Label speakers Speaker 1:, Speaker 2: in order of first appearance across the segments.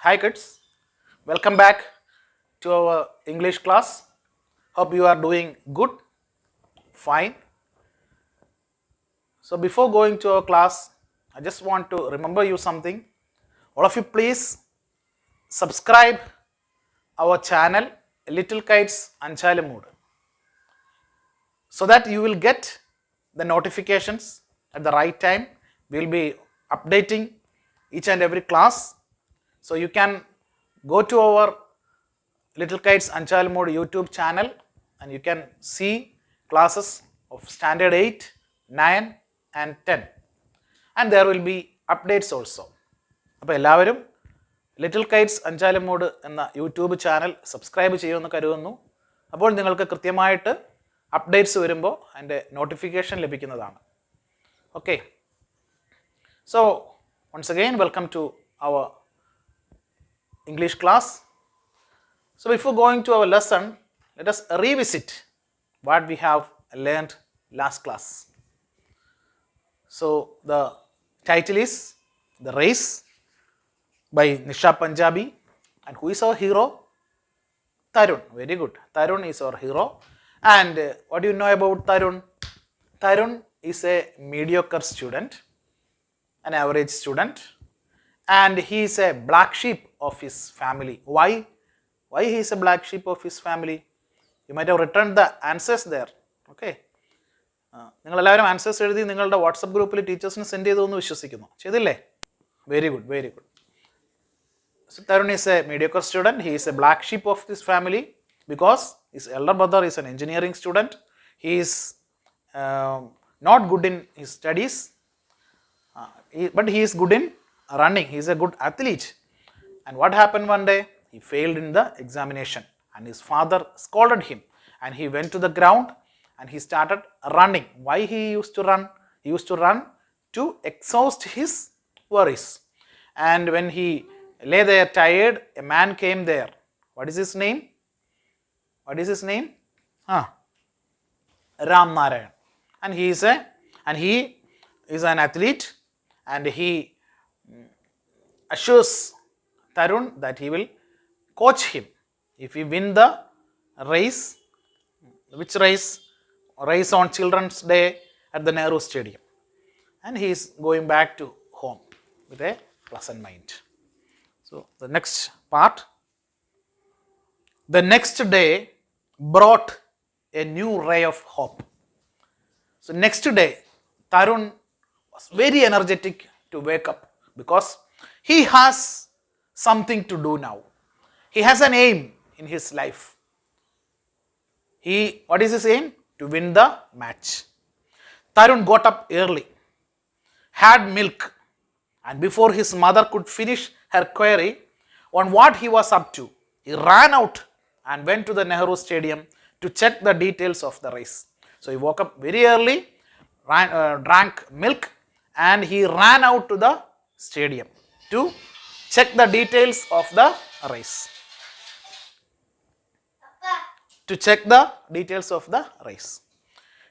Speaker 1: Hi kids, welcome back to our English class. Hope you are doing good, fine. So before going to our class, I just want to remember you something. All of you please subscribe our channel Little Kites Anchalamud so that you will get the notifications at the right time. We will be updating each and every class. So you can go to our Little Kites Anchalamud YouTube channel and you can see classes of standard 8, 9 and 10 and there will be updates also. അപ്പോൾ എല്ലാവരും little Kites Anchalumoodu എന്ന YouTube channel subscribe ചെയ്യുമെന്ന് കരുതുന്നു. അപ്പോൾ നിങ്ങൾക്ക് കൃത്യമായിട്ട് updates വരുമ്പോൾ അതിൻ്റെ നോട്ടിഫിക്കേഷൻ ലഭിക്കുന്നതാണ്. Okay, so once again welcome to our English class. So before going to our lesson, let us revisit what we have learned last class. So the title is The Race by Nisha Punjabi, and who is our hero? Tarun. Very good. Tarun is our hero. And what do you know about Tarun? Tarun is a mediocre student, an average student, and he is a black sheep of his family. Why? Why he is a black sheep of his family? You might have written the answers there. Okay. നിങ്ങൾ എല്ലാവരും answers എഴുതി നിങ്ങളുടെ WhatsApp ഗ്രൂപ്പിൽ ടീച്ചേഴ്സിന് send ചെയ്തു എന്ന് വിശ്വസിക്കുന്നു. ചെയ്തില്ലേ? Very good, very good. So Tarun is a mediocre student. He is a black sheep of this family because his elder brother is an engineering student. He is not good in his studies, but he is good in running. He is a good athlete. And what happened one day? He failed in the examination and his father scolded him and he went to the ground and he started running. Why he used to run? He used to run to exhaust his worries. And when he lay there tired, a man came there. What is his name? What is his name? Ram Narayan. And he is an athlete and he assures Tarun that he will coach him if he win the race. Which race? Race on Children's Day at the Nehru Stadium. And he is going back to home with a pleasant mind. So the next part. The next day brought a new ray of hope. So next day Tarun was very energetic to wake up because he has something to do now. He has an aim in his life. What is his aim? To win the match. Tarun got up early, had milk, and before his mother could finish her query on what he was up to, he ran out and went to the Nehru Stadium to check the details of the race. So he woke up very early, drank milk, and he ran out to the stadium to check the details of the race. To check the details of the race.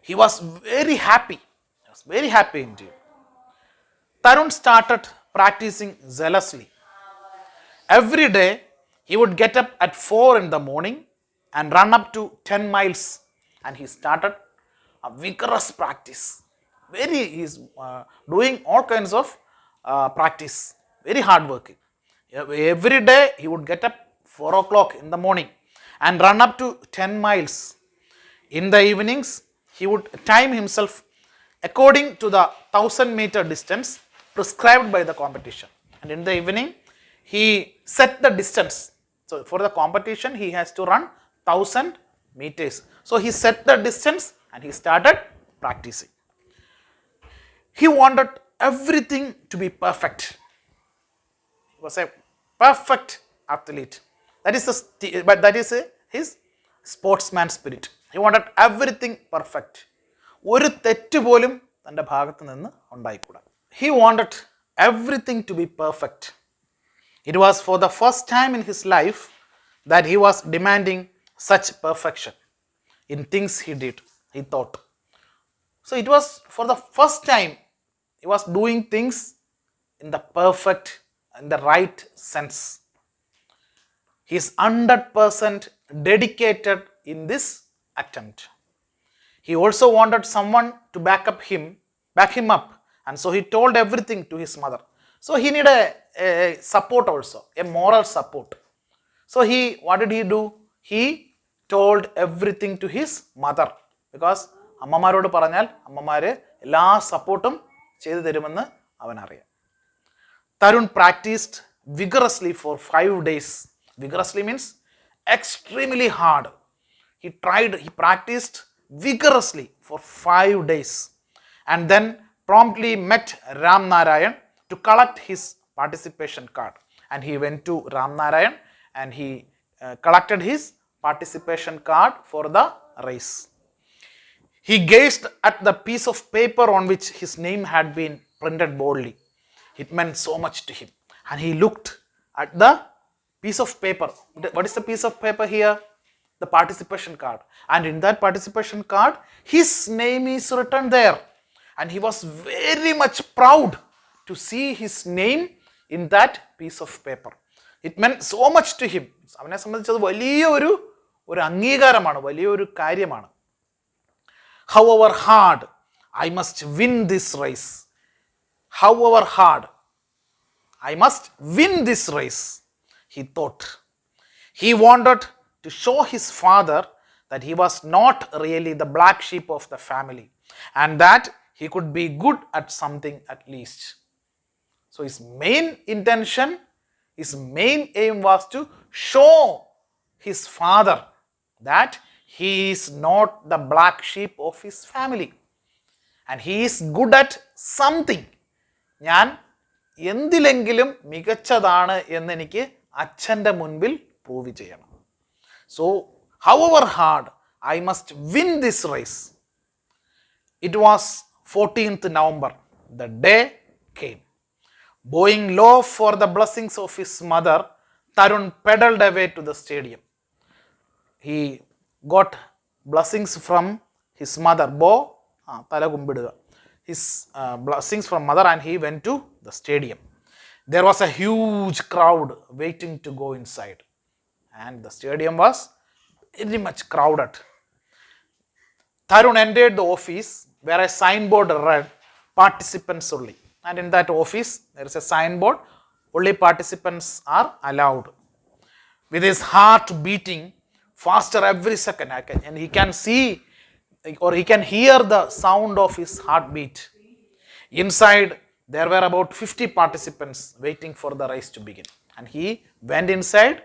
Speaker 1: He was very happy. He was very happy indeed. Tarun started practicing zealously. Every day he would get up at 4 in the morning and run up to 10 miles and he started a vigorous practice. He is doing all kinds of practice. Very hard working. Every day he would get up 4 o'clock in the morning and run up to 10 miles. In the evenings, he would time himself according to the 1,000-meter distance prescribed by the competition. And in the evening, he set the distance. So for the competition, he has to run 1,000 meters. So he set the distance and he started practicing. He wanted everything to be perfect. He was a perfect athlete. That is his sportsman spirit. He wanted everything perfect. ഒരു തെറ്റ് പോലും തൻ്റെ ഭാഗത്ത് നിന്ന് ഉണ്ടായിക്കൂടാ. He wanted everything to be perfect. It was for the first time in his life that he was demanding such perfection in things he did, he thought. So it was for the first time he was doing things in the perfect, in the right sense. He is 100% dedicated in this attempt. He also wanted someone to back him up, and so he told everything to his mother. So he needed a support also, a moral support. So what did he do? He told everything to his mother, because അമ്മമാരോട് പറഞ്ഞാൽ അമ്മമാര് എല്ലാ സപ്പോർട്ടും ചെയ്തു തരുമെന്ന് അവനറിയാം. Tarun practiced vigorously for 5 days. Vigorously means extremely hard. He practiced vigorously for 5 days, and then promptly met Ram Narayan to collect his participation card. And he went to Ram Narayan and he collected his participation card for the race. He gazed at the piece of paper on which his name had been printed boldly. It meant so much to him. And he looked at the piece of paper. What is the piece of paper here? The participation card. And in that participation card, his name is written there. And he was very much proud to see his name in that piece of paper. It meant so much to him. അവനെ സംബന്ധിച്ചത് വലിയൊരു അംഗീകാരമാണ്, വലിയൊരു കാര്യമാണ്. However hard, I must win this race. However hard, I must win this race, he thought. He wanted to show his father that he was not really the black sheep of the family, and that he could be good at something at least. So his main intention, his main aim was to show his father that he is not the black sheep of his family, and he is good at something. ഞാൻ എന്തിലെങ്കിലും മികച്ചതാണ് എന്നെനിക്ക് അച്ഛൻ്റെ മുൻപിൽ prove ചെയ്യണം. So, however hard, I must win this race. It was 14th November. The day came. Bowing low for the blessings of his mother, Tarun pedaled away to the stadium. He got blessings from his mother. Tala kumbiduga. His blessings from mother, and he went to the stadium. There was a huge crowd waiting to go inside, and the stadium was very much crowded. Tarun entered the office where a signboard read participants only, and in that office there is a signboard, only participants are allowed. With his heart beating faster every second, and he can see or he can hear the sound of his heartbeat. Inside there were about 50 participants waiting for the race to begin, and he went inside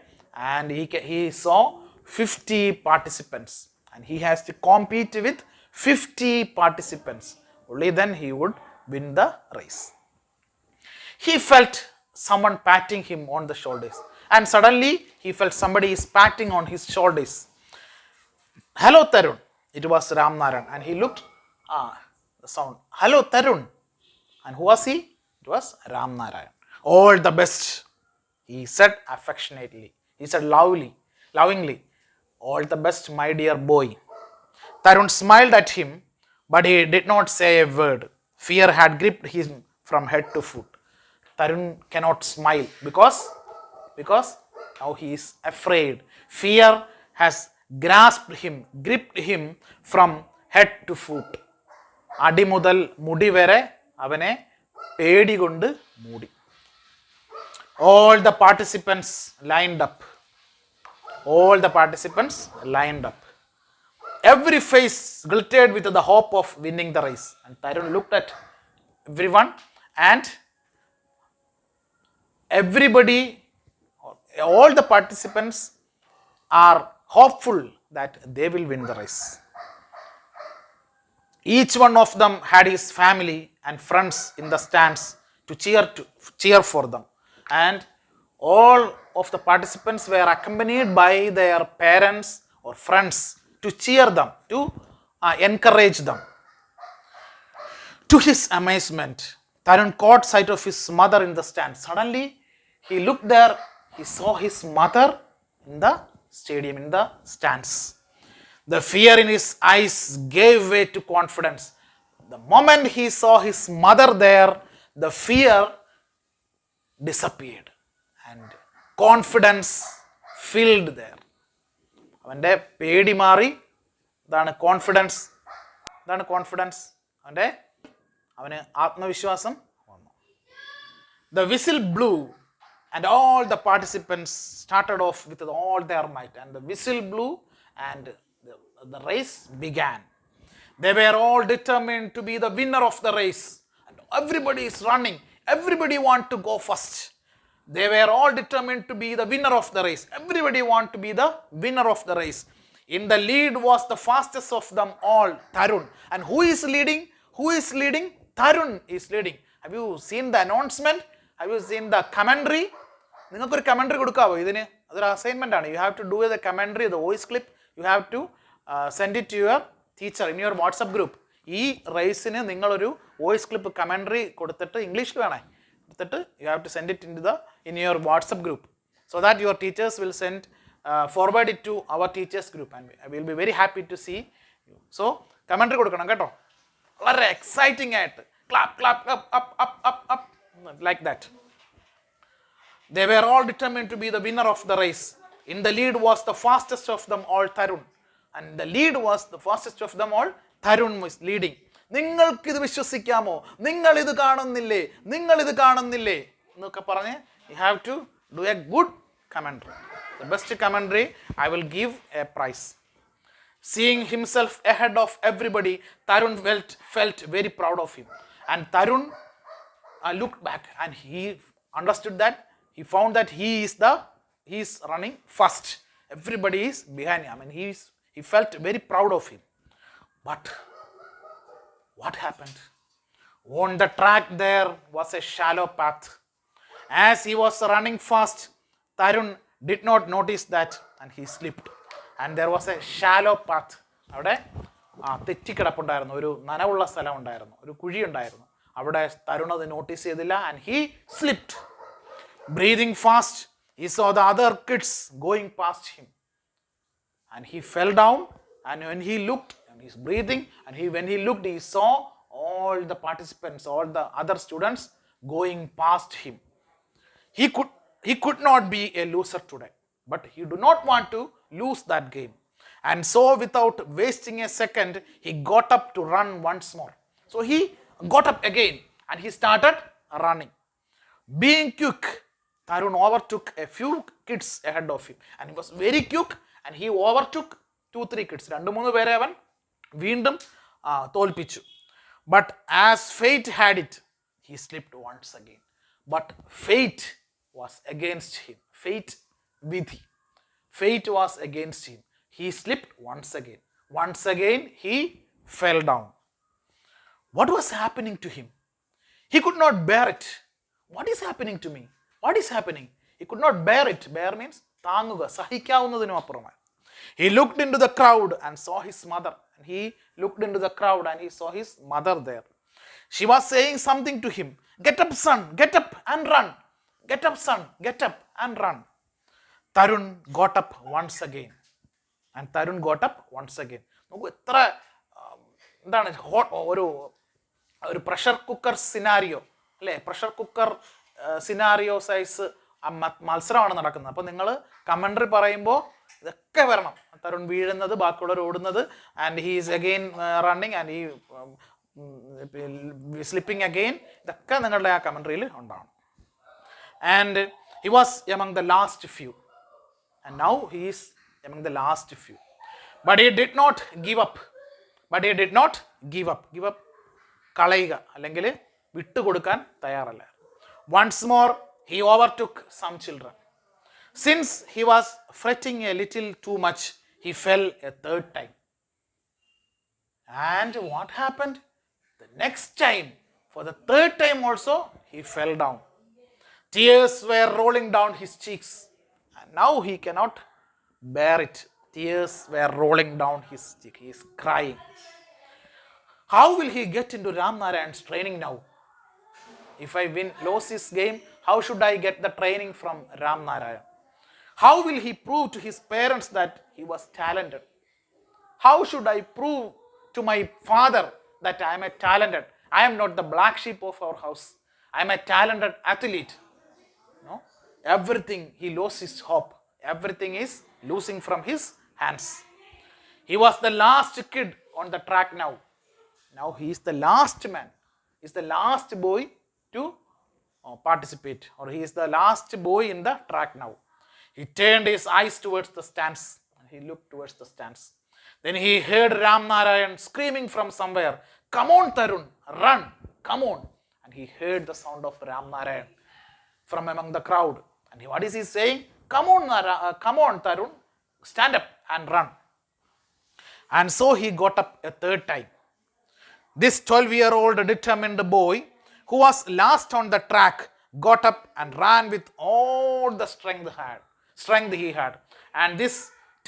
Speaker 1: and he saw 50 participants, and he has to compete with 50 participants. Only then he would win the race. He felt someone patting him on the shoulders, and suddenly he felt somebody is patting on his shoulders. Hello Tarun. It was Ram Narayan, and he looked, the sound, hello Tarun. And who was he? It was Ram Narayan. All the best, he said affectionately. He said lovingly, all the best, my dear boy. Tarun smiled at him, but he did not say a word. Fear had gripped him from head to foot. Tarun cannot smile because now he is afraid. Fear has gripped him from head to foot. അടി മുതൽ മുടി വരെ അവനെ പേടി കൊണ്ട് മൂടി. All the participants lined up. Every face glittered with the hope of winning the race. And Tarun looked at everyone, and everybody, all the participants are hopeful that they will win the race. Each one of them had his family and friends in the stands to cheer for them, and all of the participants were accompanied by their parents or friends to cheer them, to encourage them. To his amazement, Tarun caught sight of his mother in the stand. Suddenly he looked there, he saw his mother in the stadium, in the stands. The fear in his eyes gave way to confidence. The moment he saw his mother there, the fear disappeared, and confidence filled there. അവൻ്റെ പേടി മാറി. ഇതാണ് confidence. അവന് ആത്മവിശ്വാസം വന്നു. The whistle blew and all the participants started off with all their might, and the whistle blew and the race began. They were all determined to be the winner of the race, and everybody is running. Everybody want to go first. They were all determined to be the winner of the race. Everybody want to be the winner of the race. In the lead was the fastest of them all, Tarun. And who is leading? Tarun is leading. Have you seen the announcement? Have you seen the commentary? നിങ്ങൾക്കൊരു commentary കൊടുക്കാവോ ഇതിന്? അതൊരു assignment ആണ്. You have to do the commentary, the voice clip. You have to send it to your teacher in your WhatsApp group. ഈ റേസിന് നിങ്ങളൊരു voice clip commentary കൊടുത്തിട്ട് ഇംഗ്ലീഷിൽ വേണേ കൊടുത്തിട്ട് you have to send it in your WhatsApp group so that your teachers will send forward it to our teachers group and I will be very happy to see you. So commentary കൊടുക്കണം കേട്ടോ. വളരെ exciting ആയിട്ട് clap up like that. They were all determined to be the winner of the race. In the lead was the fastest of them all, Tarun. And the lead was the fastest of them all, Tarun was leading. നിങ്ങൾക്കിത് വിശ്വസിക്കാമോ? നിങ്ങളിത് കാണുന്നില്ലേ എന്നൊക്കെ പറഞ്ഞ് you have to do a good commentary. The best commentary, I will give a prize. Seeing himself ahead of everybody, Tarun felt very proud of him. And Tarun looked back and he understood that, he found that he is running first. Everybody is behind him. I mean, he felt very proud of him. But what happened? On the track there was a shallow path. As he was running fast, Tarun did not notice that and he slipped. And there was a shallow path. അവിടെ തെറ്റിക്കിടപ്പുണ്ടായിരുന്നു, ഒരു നനവുള്ള സ്ഥലം ഉണ്ടായിരുന്നു, ഒരു കുഴി ഉണ്ടായിരുന്നു. അവിടെ തരുൺ അത് notice ചെയ്തില്ല and he slipped. Breathing fast, he saw the other kids going past him. And he fell down and when he looked, and he's breathing, and when he looked, he saw all the participants, all the other students going past him. He could not be a loser today, but he do not want to lose that game. And so without wasting a second, he got up to run once more. So he got up again and he started running. Being quick, Tarun overtook a few kids ahead of him. And he was very quick and he overtook 2-3 kids. 2-3 പേരെ അവൻ വീണ്ടും തോൽപ്പിച്ചു. But as fate had it, he slipped once again. But fate was against him. Fate was against him. He slipped once again. Once again he fell down. What was happening to him? He could not bear it. What is happening to me? What is happening? He could not bear it. Bear means താങ്ങുക, സഹിക്കാവുന്നതിനും അപ്പുറമായി. He looked into the crowd and saw his mother. And he looked into the crowd and he saw his mother there. She was saying something to him. Get up, son. Get up and run. Get up, son. Get up and run. Tarun got up once again. And Tarun got up once again. നോക്കൂ എത്ര എന്താണ് ഒരു pressure cooker scenario അല്ലേ? Pressure cooker scenario size മത്സരമാണ് നടക്കുന്നത്. അപ്പോൾ നിങ്ങൾ commentary പറയുമ്പോൾ ഇതൊക്കെ വരണം. തരുൺ വീഴുന്നത്, ബാക്കിയുള്ളവർ ഓടുന്നത്, and he is again running and he slipping again, ഇതൊക്കെ നിങ്ങളുടെ ആ കമൻട്രിയിൽ ഉണ്ടാവണം. And he was among the last few. And now he is among the last few. But he did not give up. Give up. കളയുക അല്ലെങ്കിൽ വിട്ടുകൊടുക്കാൻ തയ്യാറല്ല. Once more he overtook some children. Since he was fretting a little too much, he fell a third time. And what happened? The next time, for the third time also, he fell down. Tears were rolling down his cheeks. And now he cannot bear it. Tears were rolling down his cheek. He is crying. How will he get into Ram Narayan's training now? If I lose this game, how should I get the training from Ram Narayan? How will he prove to his parents that he was talented? How should I prove to my father that I am a talented? I am not the black sheep of our house. I am a talented athlete. No? Everything, he lost his hope. Everything is losing from his hands. He was the last kid on the track now. Now he is the last man. He is the last boy to participate, or he is the last boy in the track now. He turned his eyes towards the stands. He looked towards the stands. Then he heard Ram Narayan screaming from somewhere, "Come on, Tarun, run, come on." And he heard the sound of Ram Narayan from among the crowd. And what is he saying? Come on, Tarun, stand up and run. And so he got up a third time. This 12-year-old determined boy, who was last on the track, got up and ran with all the strength he had. And this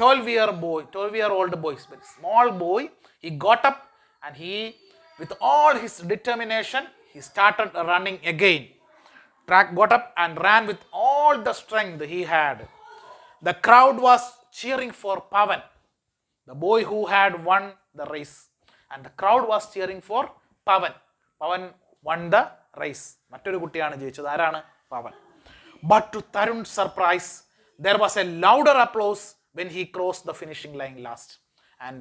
Speaker 1: 12-year-old boy, small boy, he got up and he, with all his determination, he started running again. Track got up and ran with all the strength he had. The crowd was cheering for Pavan, the boy who had won the race. And the crowd was cheering for Pavan. Pavan won the race. മറ്റൊരു കുട്ടിയാണ് ജയിച്ചത്. ആരാണ്? പവൻ. But to Tarun's surprise, there was a louder applause when he crossed the finishing line last. And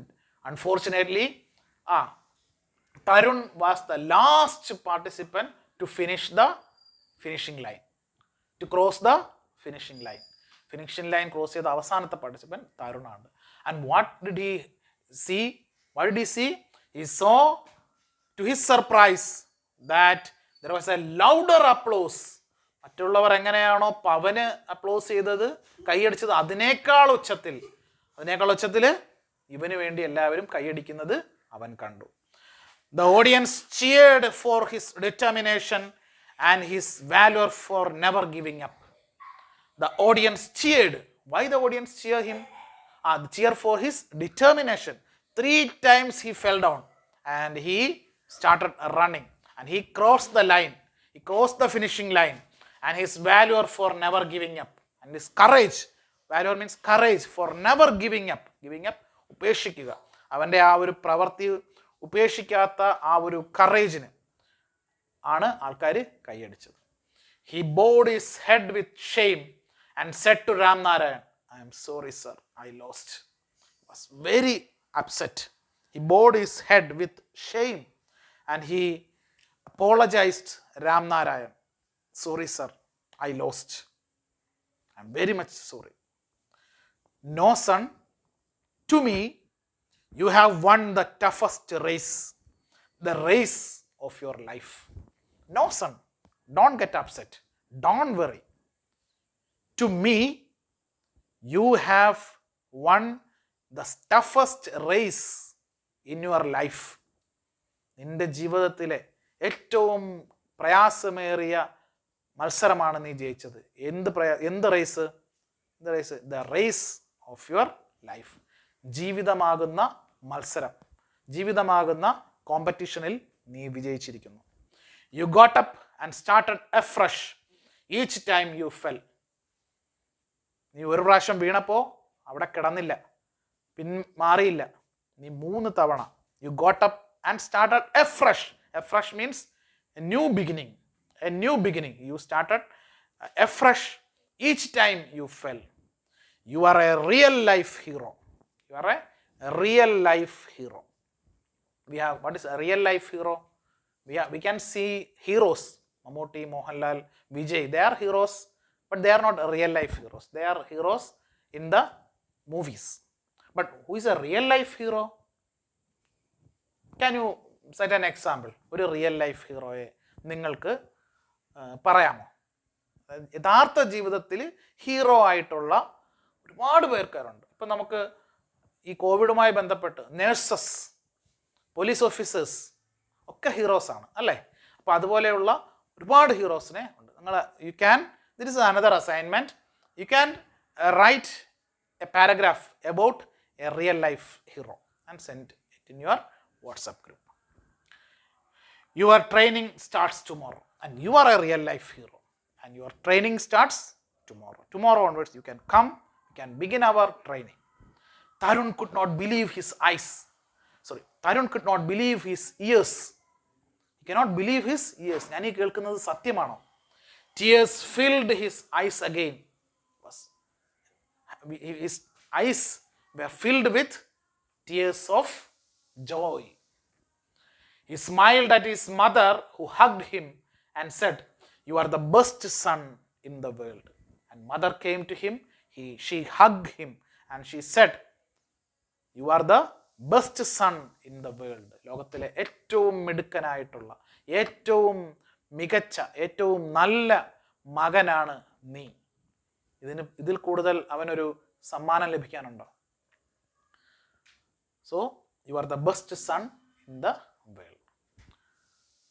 Speaker 1: unfortunately, Tarun was the last participant to finish the finishing line. To cross the finishing line. Finishing line cross ചെയ്ത അവസാനത്തെ participant തരുണാണ്. And what did he see? What did he see? He saw, to his surprise, that there was a louder applause. മറ്റുള്ളവർ എങ്ങനെയാണോ പവന് applause ചെയ്തത്, കൈയടിച്ചത്, അതിനേക്കാൾ ഉച്ചത്തിൽ ഇവന് വേണ്ടി എല്ലാവരും കൈയടിക്കുന്നത് അവൻ കണ്ടു. The audience cheered for his determination and his valor for never giving up. The audience cheered. Why the audience cheer him? Cheer for his determination. 3 times he fell down and he started running and he crossed the line. He crossed the finishing line. And his valor for never giving up. And his courage. Valor means courage for never giving up. Giving up, ഉപേക്ഷിക്കുക. അവൻ്റെ ആ ഒരു പ്രവൃത്തി ഉപേക്ഷിക്കാത്ത ആ ഒരു കറേജിന് ആണ് ആൾക്കാർ കൈയടിച്ചത്. He bowed his head with shame and said to Ram Narayan, "I am sorry, sir, I lost." He was very upset. He bowed his head with shame and he apologized Ram Narayan. "Sorry, sir, I lost. I am very much sorry. No, son, to me, you have won the toughest race, the race of your life. No, son, don't get upset. Don't worry. To me, you have won the toughest race in your life." നിന്റെ ജീവിതത്തിലെ ഏറ്റവും പ്രയാസമേറിയ മത്സരമാണ് നീ ജയിച്ചത്. എന്ത് race? The race of your life. ജീവിതമാകുന്ന മത്സരം, ജീവിതമാകുന്ന കോമ്പറ്റീഷനിൽ നീ വിജയിച്ചിരിക്കുന്നു. You got up and started afresh each time you fell. നീ ഒരു പ്രാവശ്യം വീണപ്പോൾ അവിടെ കിടന്നില്ല, മാറിയില്ല. നീ 3 തവണ you got up and started afresh. Afresh means a new beginning. A new beginning. You started afresh each time you fell. You are a real life hero. You are a real life hero. What is a real life hero? We can see heroes. Mammootty, Mohanlal, Vijay. They are heroes, but they are not real life heroes. They are heroes in the movies. But who is a real life hero? Can you set an example? ഒരു real life ഹീറോയെ നിങ്ങൾക്ക് പറയാമോ? യഥാർത്ഥ ജീവിതത്തിൽ hero ആയിട്ടുള്ള ഒരുപാട് പേർക്കാരുണ്ട്. ഇപ്പം നമുക്ക് ഈ കോവിഡുമായി ബന്ധപ്പെട്ട് നേഴ്സസ്, പോലീസ് ഓഫീസേഴ്സ് ഒക്കെ ഹീറോസാണ് അല്ലേ? അപ്പോൾ അതുപോലെയുള്ള ഒരുപാട് ഹീറോസിനെ ഉണ്ട്. you can, this is another assignment, you can write a paragraph about a real life hero and send it in your WhatsApp group. Your training starts tomorrow and you are a real life hero and your training starts tomorrow. Tomorrow onwards you can come, we can begin our training. Tarun could not believe his eyes. Tarun could not believe his ears. He cannot believe his ears. ഞാനീ കേൾക്കുന്നത് സത്യമാണോ? Tears filled his eyes again. his eyes were filled with tears of joy. He smiled at his mother, who hugged him and said, "You are the best son in the world." And mother came to him, she hugged him and she said, "You are the best son in the world." ലോകത്തിലെ ഏറ്റവും മിടുക്കനായിട്ടുള്ള, ഏറ്റവും മികച്ച, ഏറ്റവും നല്ല മകനാണ് നീ. ഇതിൽ കൂടുതൽ അവനൊരു സമ്മാനം ലഭിക്കാനുണ്ടോ? So, you are the best son in the world.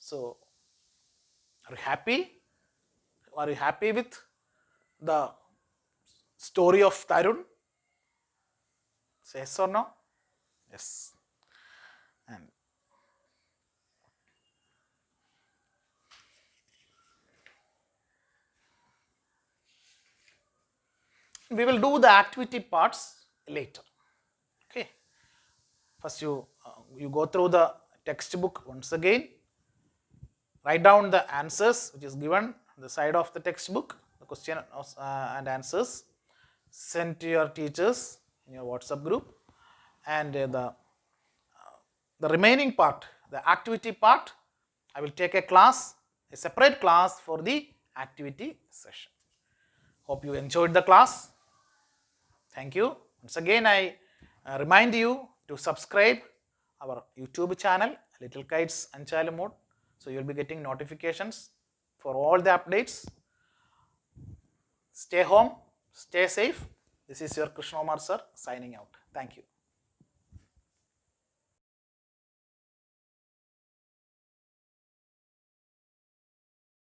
Speaker 1: So, are you happy? Are you happy with the story of Tarun? Say yes or no? Yes. And we will do the activity parts later. Okay. First you go through the textbook once again. Write down the answers which is given on the side of the textbook, the question and answers. Send to your teachers in your WhatsApp group. And the remaining part, the activity part, I will take a class, a separate class for the activity session. Hope you enjoyed the class. Thank you. Once again, I remind you to subscribe our YouTube channel, Little Kites Anchalam Mode. So you will be getting notifications for all the updates. Stay home, stay safe. This is your Krishnakumar sir signing out. Thank you.